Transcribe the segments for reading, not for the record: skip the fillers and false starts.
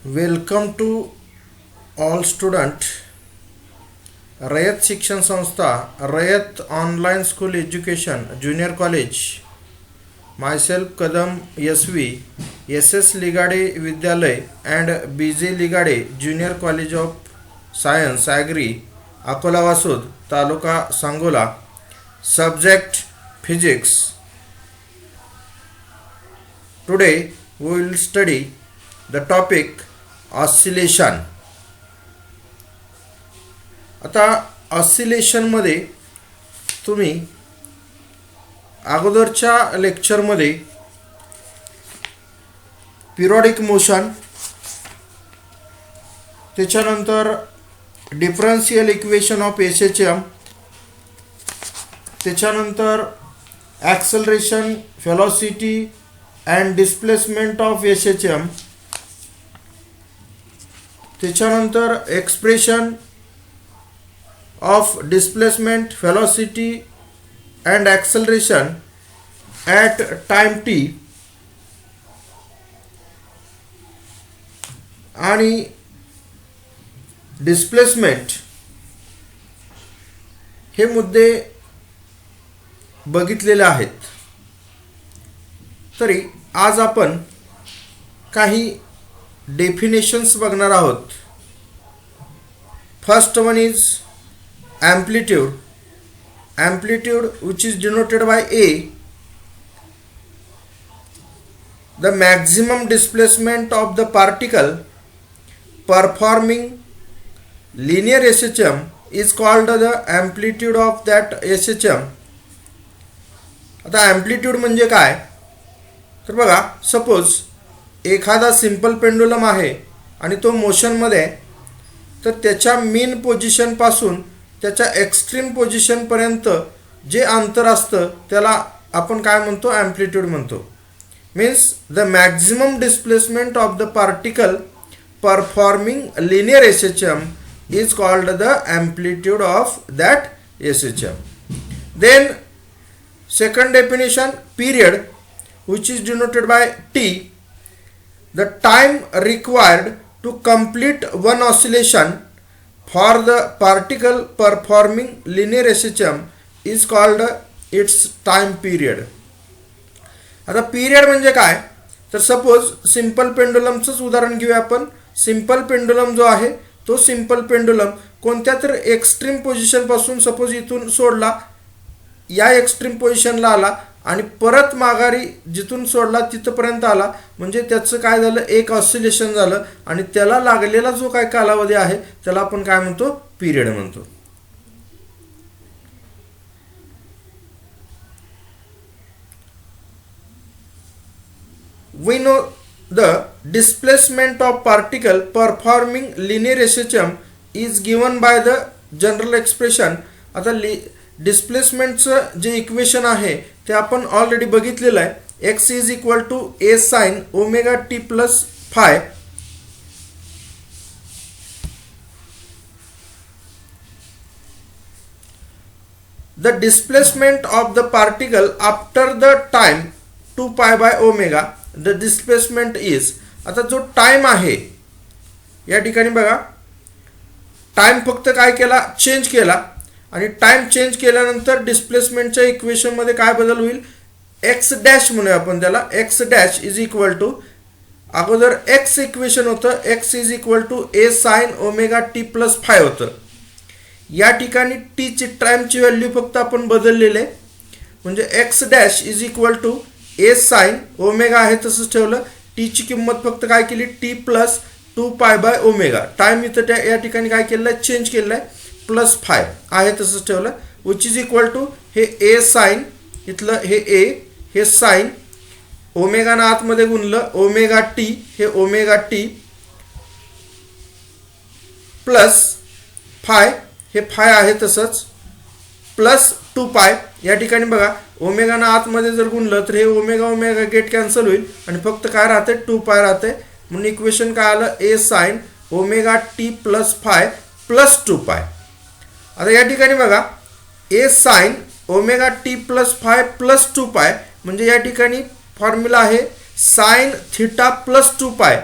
Welcome to all student. Rayat Shikshan Sanstha, Rayat online school education junior college, myself Kadam SV, SS Ligade Vidyalaya and BJ Ligade junior college of science agri, Akola Wasud, taluka Sangola, subject physics. Today we will study the topic oscillation. आता oscillation मध्ये तुम्ही अगोदरच्या लेक्चरमध्ये periodic motion, त्याच्यानंतर differential equation of SHM, त्याच्यानंतर acceleration, velocity and displacement of SHM, त्याच्यानंतर expression of displacement, velocity and acceleration at time t आणि displacement हे मुद्दे बघितलेले आहेत. तरी आज आपण काही डेफिनेशन्स बघणार आहोत. First one is amplitude. Amplitude, which is denoted by A, the maximum displacement of the particle performing linear SHM is called the amplitude of that SHM. आता amplitude म्हणजे काय तर बघा, सपोज एखादा सिंपल पेंडुलम आहे आणि तो मोशनमध्ये, तर त्याच्या मीन पोझिशन पासून त्याच्या एक्स्ट्रीम पोझिशन पर्यंत जे अंतर असतं त्याला आपण काय म्हणतो, ॲम्प्लिट्यूड म्हणतो. Means the maximum displacement of the particle performing linear SHM is called the amplitude of that SHM. Then second definition, period, which is denoted by T, the time required to complete one oscillation for the particle performing linear SHM is called its time period. आता period म्हणजे काय तर suppose simple पेंडुलमचंच उदाहरण घेऊया आपण. Simple pendulum जो आहे तो सिंपल पेंडुलम कोणत्या तर एक्स्ट्रीम पोझिशन पासून सपोज इथून सोडला, या एक्स्ट्रीम पोझिशनला आला आणि परत माघारी जिथून सोडला तिथपर्यंत आला, म्हणजे त्याचं काय झालं, एक ऑसिलेशन झालं आणि त्याला लागलेला जो काय कालावधी आहे त्याला आपण काय म्हणतो, पीरियड म्हणतो. We know the displacement of particle performing linear SHM is given by the general expression. आता डिस्प्लेसमेंटचं जे इक्वेशन आहे ते आपण ऑलरेडी बघितलेलं आहे. X is equal to a sine omega t plus phi. The displacement of the particle after the time 2 pi by omega the displacement is. आता जो time आहे या ठिकाणी बघा, टाइम फक्त काय केला, चेंज केला, आणि टाइम चेंज केल्यानंतर डिस्प्लेसमेंटच्या इक्वेशनमध्ये काय बदल होईल, एक्स डॅश म्हणूया आपण त्याला. X dash is equal to, अगोदर एक्स इक्वेशन होतं, x is equal to a sine omega t plus phi होतं. या ठिकाणी टीची टाइमची व्हॅल्यू फक्त आपण बदललेले, म्हणजे x dash is equal to a sine omega आहे तसंच ठेवलं. टीची किंमत फक्त काय केली, T plus 2 pi by omega. Time इथं या ठिकाणी काय केलं आहे, चेंज केलं आहे, प्लस फाय आहे तसंच ठेवलं, विच इज इक्वल टू हे ए साइन, इथलं हे ए, हे साइन, ओमेगानं आतमध्ये गुणलं, ओमेगा टी, हे ओमेगा टी प्लस फाय, हे फाय आहे तसंच, प्लस 2 पाय. या ठिकाणी बघा, ओमेगानं आतमध्ये जर गुणलं तर हे ओमेगा ओमेगा गेट कॅन्सल होईल आणि फक्त काय राहते, 2 पाय राहते. म्हणून इक्वेशन काय आलं, a sine omega t plus phi plus 2 pi. आता या ठिकाणी बघा, a sine omega t plus phi plus 2 pi, म्हणजे या ठिकाणी फॉर्म्युला आहे साइन थिटा प्लस 2 पाय.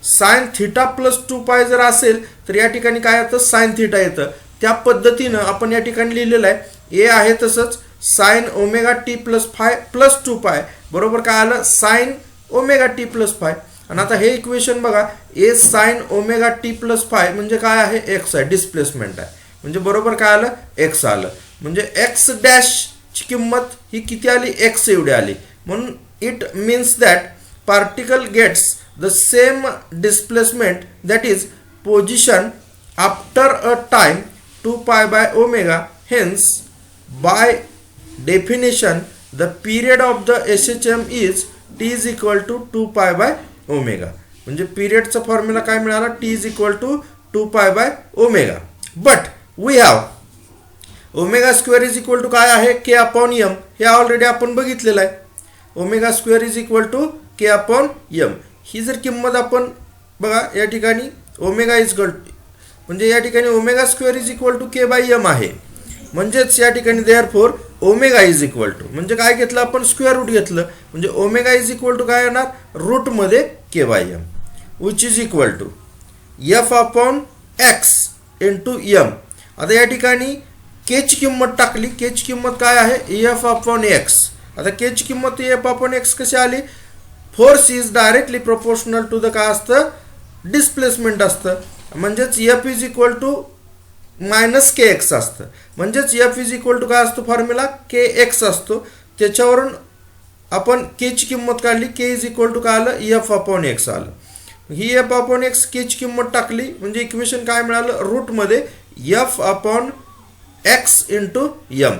साइन थिटा प्लस 2 पाय जर असेल तर या ठिकाणी काय येतं, साइन थिटा येतं. त्या पद्धतीनं आपण या ठिकाणी लिहिलेलं आहे. ए आहे तसंच sine omega t plus phi plus 2 pi बरोबर काय आलं, sine omega t plus phi. आणि आता हे इक्वेशन बघा, a sine omega t plus phi म्हणजे काय आहे, एक्स आहे, डिस्प्लेसमेंट आहे. म्हणजे बरोबर काय आलं, एक्स आलं. म्हणजे एक्स डॅशची किंमत ही किती आली, एक्स एवढी आली. म्हणून it means that particle gets the same displacement that is position after a time 2 pi by omega. Hence by definition the period of the SHM is t is equal to 2 pi by omega. म्हणजे पिरियडचा formula काय मिळाला, T is equal to 2 pi by omega. But we have omega square is equal to काय आहे, k upon m. हे already आपण बघितलेलं आहे. Omega square is equal to k upon m. ही जर किंमत आपण बघा या ठिकाणी ओमेगा इज इक्वल म्हणजे या ठिकाणी omega square is equal to k by m आहे. म्हणजेच या ठिकाणी therefore omega is equal to म्हणजे काय घेतलं आपण, स्क्वेअर रूट घेतलं. म्हणजे ओमेगा इज इक्वल टू काय येणार, रूटमध्ये k by m which is equal to f upon x into m. आता या ठिकाणी केची किंमत टाकली, केची किंमत काय आहे, एफ अपॉन एक्स. आता केची किंमत एफ अपॉन एक्स कशी आली, force is directly proportional to the काय असतं, डिस्प्लेसमेंट असतं. म्हणजेच F is equal to minus k x असतं. म्हणजेच एफ इज इक्वल टू काय असतो, फॉर्म्युला के एक्स असतो. त्याच्यावरून आपण केची किंमत काढली, के इज इक्वल टू काय आलं, एफ अपॉन एक्स आलं. ही एफ अपॉन एक्स केची किंमत टाकली म्हणजे इक्वेशन काय मिळालं, रूटमध्ये f upon x into m.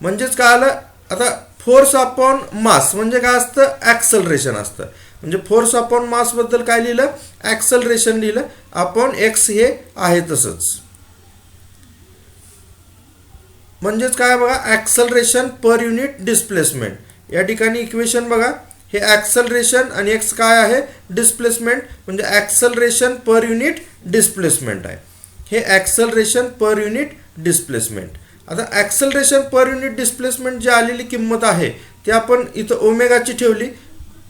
म्हणजेच काय आलं, आता फोर्स अपॉन मास म्हणजे काय असतं, ॲक्सलरेशन असतं. म्हणजे फोर्स अपॉन मासबद्दल काय लिहिलं, ॲक्सलरेशन लिहिलं. अपॉन एक्स हे आहे तसंच. म्हणजेच काय बघा, ॲक्सलरेशन पर युनिट डिस्प्लेसमेंट. या ठिकाणी इक्वेशन बघा, हे ॲक्सलरेशन आणि एक्स काय आहे, डिस्प्लेसमेंट. म्हणजे ॲक्सलरेशन पर युनिट डिस्प्लेसमेंट आहे. हे ॲक्सलरेशन पर युनिट डिस्प्लेसमेंट. आता ॲक्सलरेशन पर युनिट डिस्प्लेसमेंट जी आलेली किंमत आहे ती आपण इथं ओमेगाची ठेवली.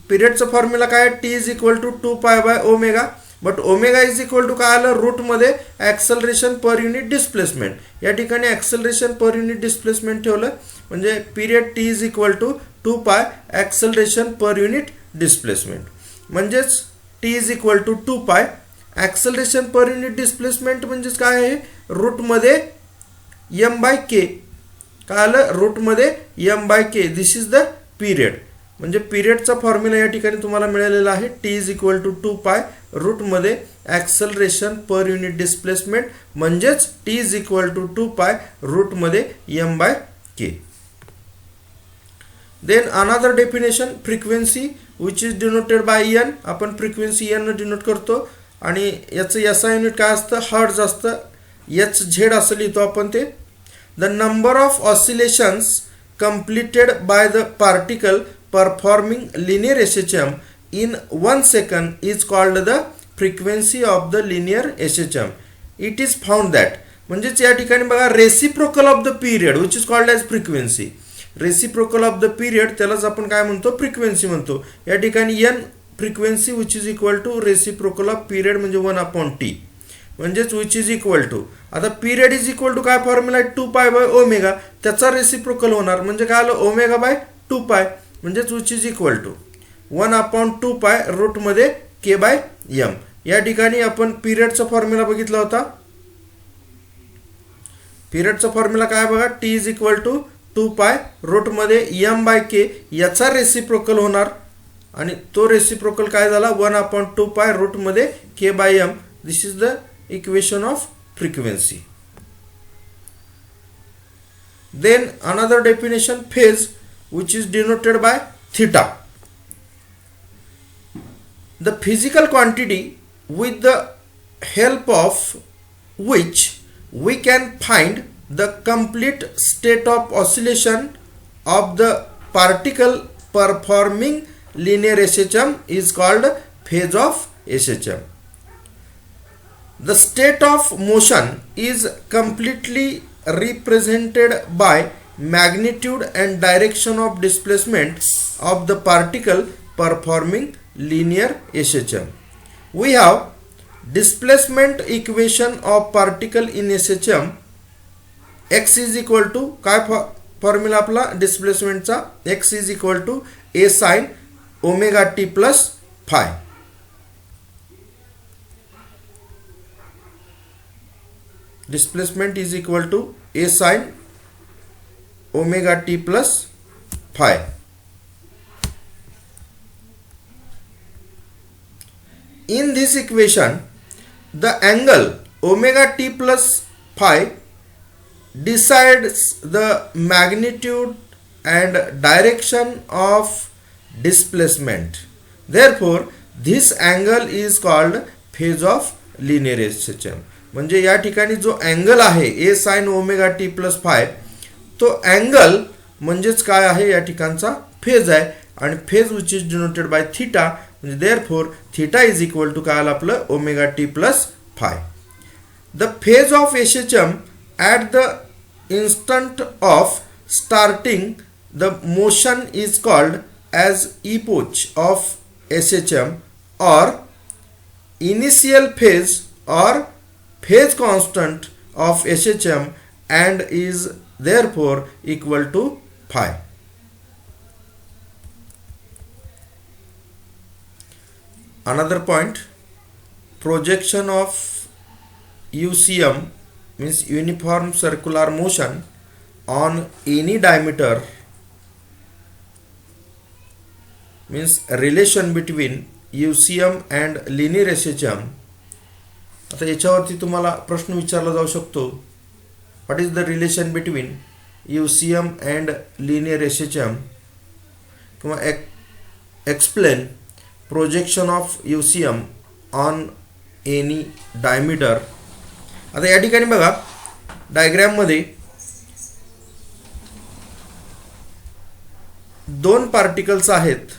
पिरियडचं फॉर्म्युला काय, T is equal to 2 pi by omega. But omega is equal to काय आलं, रूटमध्ये ॲक्सलरेशन पर युनिट डिस्प्लेसमेंट. या ठिकाणी ॲक्सलरेशन पर युनिट डिस्प्लेसमेंट ठेवलं म्हणजे period T is equal to 2 pi acceleration per unit displacement. म्हणजेच T is equal to 2 pi acceleration per unit displacement म्हणजेच काय आहे, रूटमध्ये एम बाय के. काय आलं, रूटमध्ये m by k. This is the period. म्हणजे पिरियडचा फॉर्म्युला या ठिकाणी तुम्हाला मिळालेला आहे, T is equal to 2 pi रूटमध्ये ॲक्सलरेशन पर युनिट डिस्प्लेसमेंट. म्हणजेच T is equal to 2 pi रूटमध्ये m by k. Then another definition, frequency which is denoted by n. आपण फ्रिक्वेन्सी एन डिनोट करतो आणि याचं एसआय युनिट काय असतं, hertz असतं. एच झेड असं लिहितो आपण ते. The number of oscillations completed by the particle performing linear SHM in 1 second is called the frequency of the linear SHM. It is found that म्हणजेच या ठिकाणी बघा, reciprocal of the period which is called as frequency. Reciprocal of the period त्यालाच आपण काय म्हणतो, frequency म्हणतो. या ठिकाणी n frequency which is equal to reciprocal of period म्हणजे 1 अपॉन टी. म्हणजेच विच इज इक्वल टू, आता पिरियड इज इक्वल टू काय फॉर्म्युला आहे, 2 पाय बाय ओमेगा. त्याचा रेसिप्रोकल होणार म्हणजे काय आलं, ओमेगा बाय 2 पाय. म्हणजेच which is equal to 1 upon 2 pi रूटमध्ये के बाय एम. या ठिकाणी आपण पिरियडचा फॉर्म्युला बघितला होता. पिरियडचा फॉर्म्युला काय बघा, T is equal to 2 pi रूटमध्ये एम बाय के. याचा रेसिप्रोकल होणार आणि तो रेसिप्रोकल काय झाला, 1 अपॉन 2 पाय रूटमध्ये k by m. This is the equation of frequency. Then another definition, phase which is denoted by theta. The physical quantity with the help of which we can find the complete state of oscillation of the particle performing linear SHM is called phase of SHM. The state of motion is completely represented by magnitude and direction of displacement of the particle performing linear SHM. we have displacement equation of particle in SHM. X is equal to काय formula आपला डिस्प्लेसमेंटचा, x is equal to a sin omega t plus phi. Displacement is equal to a sin omega t plus phi. In this equation, the angle omega t plus phi decides the magnitude and direction of displacement. Therefore, this angle is called phase of linear SHM. म्हणजे या ठिकाणी जो angle आहे a sin omega t plus phi, तो angle म्हणजेच काय आहे या ठिकाणचा फेज आहे, आणि phase which is denoted by theta. म्हणजे therefore theta is equal to काय आलं आपलं omega t plus phi. The phase of SHM at the instant of starting the motion is called as epoch of SHM or initial phase or phase constant of SHM and is therefore equal to phi. Another point, projection of UCM means uniform circular motion on any diameter means relation between UCM and linear SHM. आता याच्यावरती तुम्हाला प्रश्न विचारला जाऊ शकतो, what is the relation between UCM and linear SHM, किंवा explain projection of UCM on any diameter. आता या ठिकाणी बघा डायग्राममध्ये दोन पार्टिकल्स आहेत.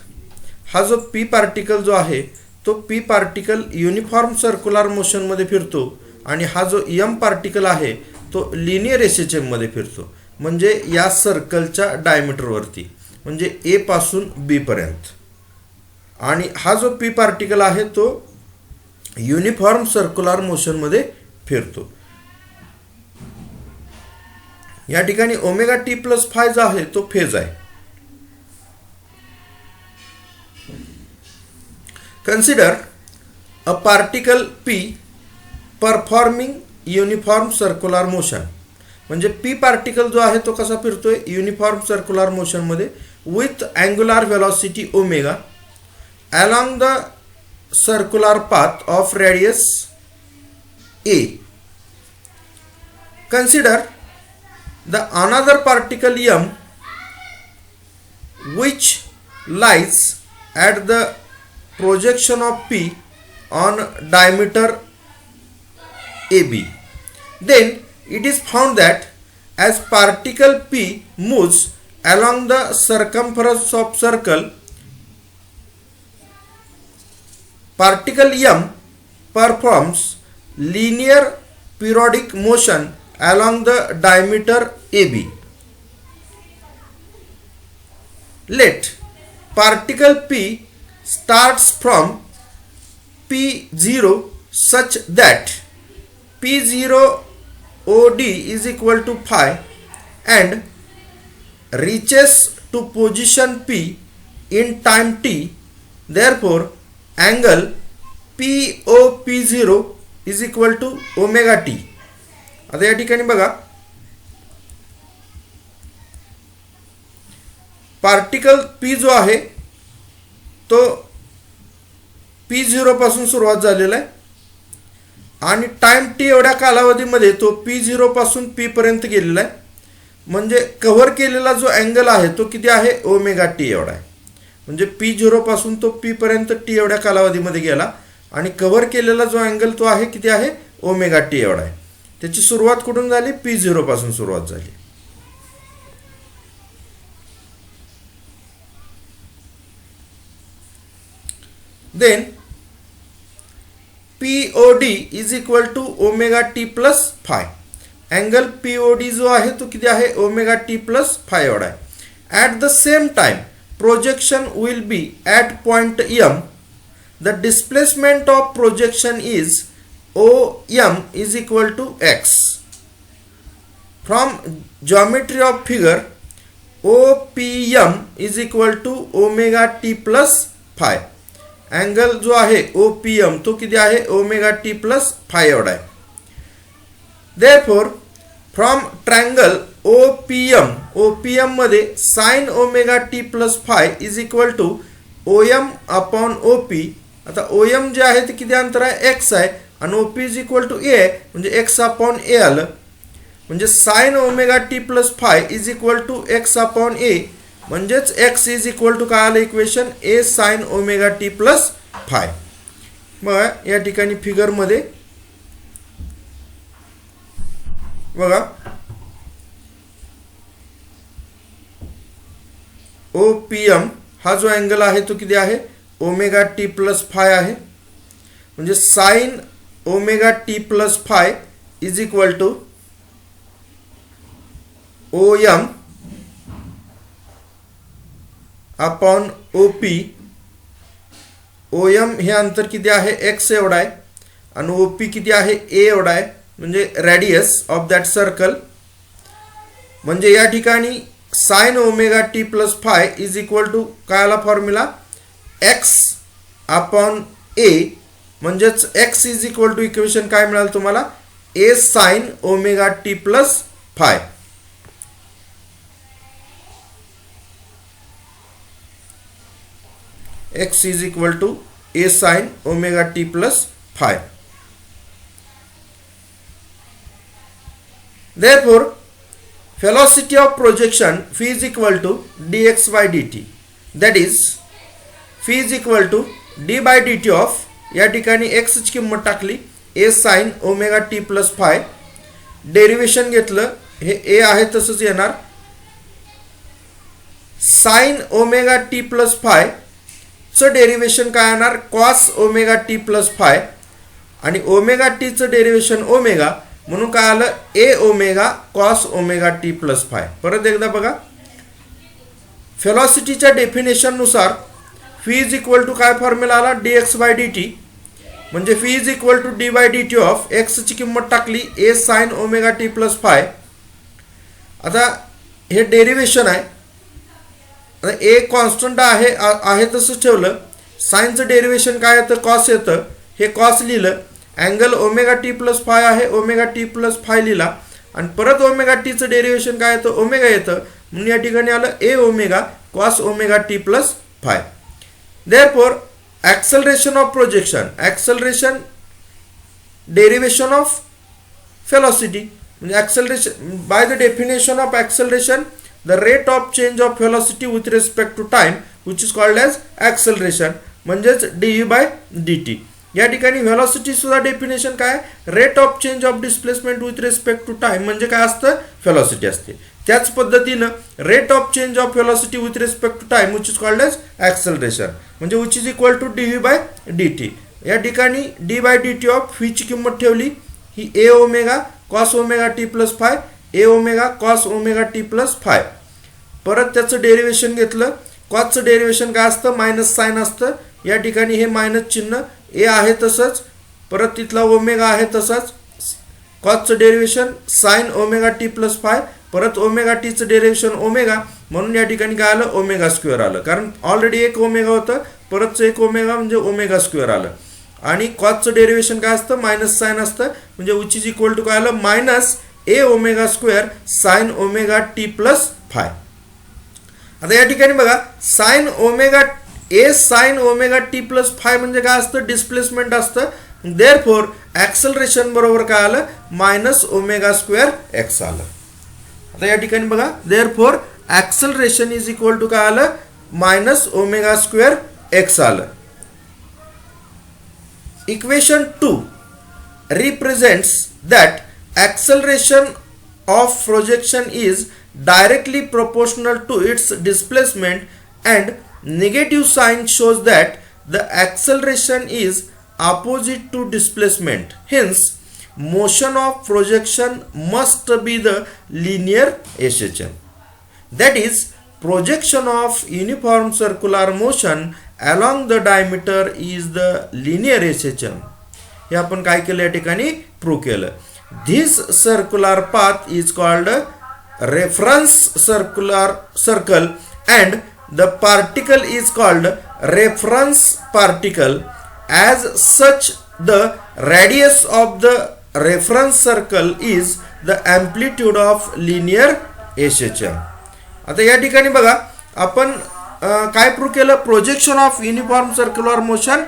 हा जो पी पार्टिकल जो आहे तो P particle uniform circular motion मध्ये फिरतो, आणि हा जो एम पार्टिकल आहे तो लिनियर SHM मध्ये फिरतो. म्हणजे या सर्कलच्या डायमीटर वरती, म्हणजे ए पासून बी पर्यंत. आणि हा जो पी पार्टिकल आहे तो युनिफॉर्म सर्क्युलर मोशन मध्ये फिरतो. या ठिकाणी ओमेगा टी प्लस फाय जो आहे तो फेज आहे. Consider a particle P performing uniform circular motion. म्हणजे P पार्टिकल जो आहे तो कसा फिरतोय युनिफॉर्म सर्क्युलर मोशन मध्ये with angular velocity omega along the circular path of radius a. Consider the another particle M which lies at the projection of P on diameter AB. Then it is found that as particle P moves along the circumference of circle, particle M performs linear periodic motion along the diameter AB. Let particle P starts from P0 such that P0 OD is equal to phi and reaches to position P in time t. Therefore, angle POP0 is equal to omega t. आता या ठिकाणी बघा particle P जो आहे तो P0 पासून सुरुवात झालेला आहे, आणि टाइम टी एवढ्या कालावधीमध्ये तो P0 पासून P पर्यंत गेलेला आहे. म्हणजे कव्हर केलेला जो अँगल आहे तो किती आहे ओमेगा टी एवढा आहे. म्हणजे P0 पासून तो P पर्यंत टी एवढ्या कालावधीमध्ये गेला, आणि कव्हर केलेला जो अँगल तो आहे किती आहे ओमेगा टी एवढा आहे. त्याची सुरुवात कुठून झाली P0 पासून सुरुवात झाली. Then POD is equal to omega t plus phi. Angle POD जो आहे तो किती आहे ओमेगा टी प्लस फाय एवढा आहे. At the same time projection will be at point M the displacement of projection is OM is equal to X. From geometry of figure, OPM is equal to omega t plus phi. Angle जो आहे OPM तो किती आहे omega t plus phi एवढा आहे. Therefore from triangle OPM मध्ये sin omega t plus phi is equal to OM upon OP. आता OM जे आहे ते किती अंतर आहे x आहे आणि OP is equal to A म्हणजे x upon A आलं. म्हणजे sin omega t plus phi is equal to x upon A म्हणजेच x is equal to काय आलं equation A sin omega t plus phi. मग या ठिकाणी फिगर मध्ये बघा OPM हा जो अँगल आहे तो किती आहे ओमेगा t plus phi आहे. म्हणजे sin omega t plus phi is equal to OM upon OP. OM हे अंतर किती आहे x एवढा आहे आणि OP किती आहे A एवढा आहे म्हणजे रेडियस ऑफ दॅट सर्कल. म्हणजे या ठिकाणी sin omega t plus phi is equal to काय आला फॉर्म्युला x अपॉन A म्हणजेच x is equal to equation काय मिळालं तुम्हाला A sin omega t plus phi. x is equal to A sin omega t plus phi. Therefore, velocity of projection phi is equal to dx by dt. That is, phi is equal to d by dt of या ठिकाणी x ची किंमत टाकली A sin omega t plus phi. Derivation घेतलं हे A आहे तसंच येणार. sin omega t plus phi चं डेरिवेशन काय येणार cos omega t plus phi आणि ओमेगा t चं डेरिवेशन ओमेगा म्हणून काय आलं A omega cos omega t plus phi. परत एकदा बघा व्हेलॉसिटीच्या डेफिनेशन नुसार phi इज इक्वल टू काय फॉर्म्युला आला dx by dt. म्हणजे phi is equal to d by dt of x ची किंमत टाकली A sin omega t plus phi. आता हे डेरिवेशन आहे ए कॉन्स्टंट आहे तसंच ठेवलं. साइनचं डेरिवेशन काय येतं कॉस येतं हे कॉस लिहिलं. Angle omega t plus five आहे ओमेगा टी प्लस फाय लिहिला आणि परत ओमेगा टीचं डेरिवेशन काय येतं ओमेगा येतं म्हणून या ठिकाणी आलं a omega cos omega t plus phi. Therefore acceleration of projection acceleration derivation of velocity म्हणजे acceleration by the definition of acceleration the rate of change of velocity with respect to time which is called as acceleration म्हणजेच du by dt. या ठिकाणी velocity सुद्धा definition काय rate of change of displacement with respect to time म्हणजे काय असतं velocity असते. त्याच पद्धतीने rate of change of velocity with respect to time which is called as acceleration म्हणजे which is equal to du by dt. या ठिकाणी d by dt of phi ची किंमत ठेवली ही a omega cos omega t plus five a omega cos omega t plus phi. परत त्याचं derivation घेतलं कॉसचं derivation काय असतं मायनस साइन असतं. या ठिकाणी हे मायनस चिन्ह a आहे तसंच परत तिथला ओमेगा आहे तसंच. कॉसचं derivation sine omega t plus phi परत ओमेगा टीचं डेरिवेशन ओमेगा म्हणून या ठिकाणी काय आलं ओमेगा स्क्वेअर आलं कारण ऑलरेडी एक ओमेगा होतं परतचं एक ओमेगा म्हणजे ओमेगा स्क्वेअर आलं. आणि कॉसचं डेरिवेशन काय असतं मायनस साइन असतं म्हणजे विच इज इक्वल टू काय आलं minus a omega square sine omega t plus phi. आता या ठिकाणी बघा sine omega a sine omega t plus phi म्हणजे काय असतं डिस्प्लेसमेंट असतं. देअरफॉर ॲक्सेलरेशन बरोबर काय आलं मायनस ओमेगा स्क्वेअर एक्स आलं. आता या ठिकाणी बघा therefore acceleration is equal to काय आलं मायनस ओमेगा स्क्वेअर एक्स आलं. Equation 2 represents that acceleration of projection is directly proportional to its displacement and negative sign shows that the acceleration is opposite to displacement. Hence, motion of projection must be the linear SHM. That is, projection of uniform circular motion along the diameter is the linear SHM. हे आपण काय केलं या ठिकाणी prove केलं. This circular path is called reference circular circle and the particle is called reference particle. As such, the radius of the reference circle is the amplitude of linear SHM. आता या ठिकाणी बघा आपण काय प्रूव्ह केलं, projection of uniform circular motion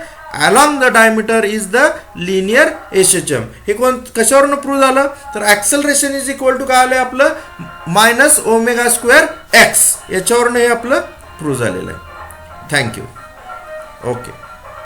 along the diameter is the linear SHM. हे कोण कशावरून प्रूव्ह झालं तर ॲक्सेलरेशन इज इक्वल टू काय आलं आपलं मायनस ओमेगा स्क्वेअर एक्स, याच्यावरून हे आपलं प्रूव्ह झालेलं आहे. थँक्यू. ओके.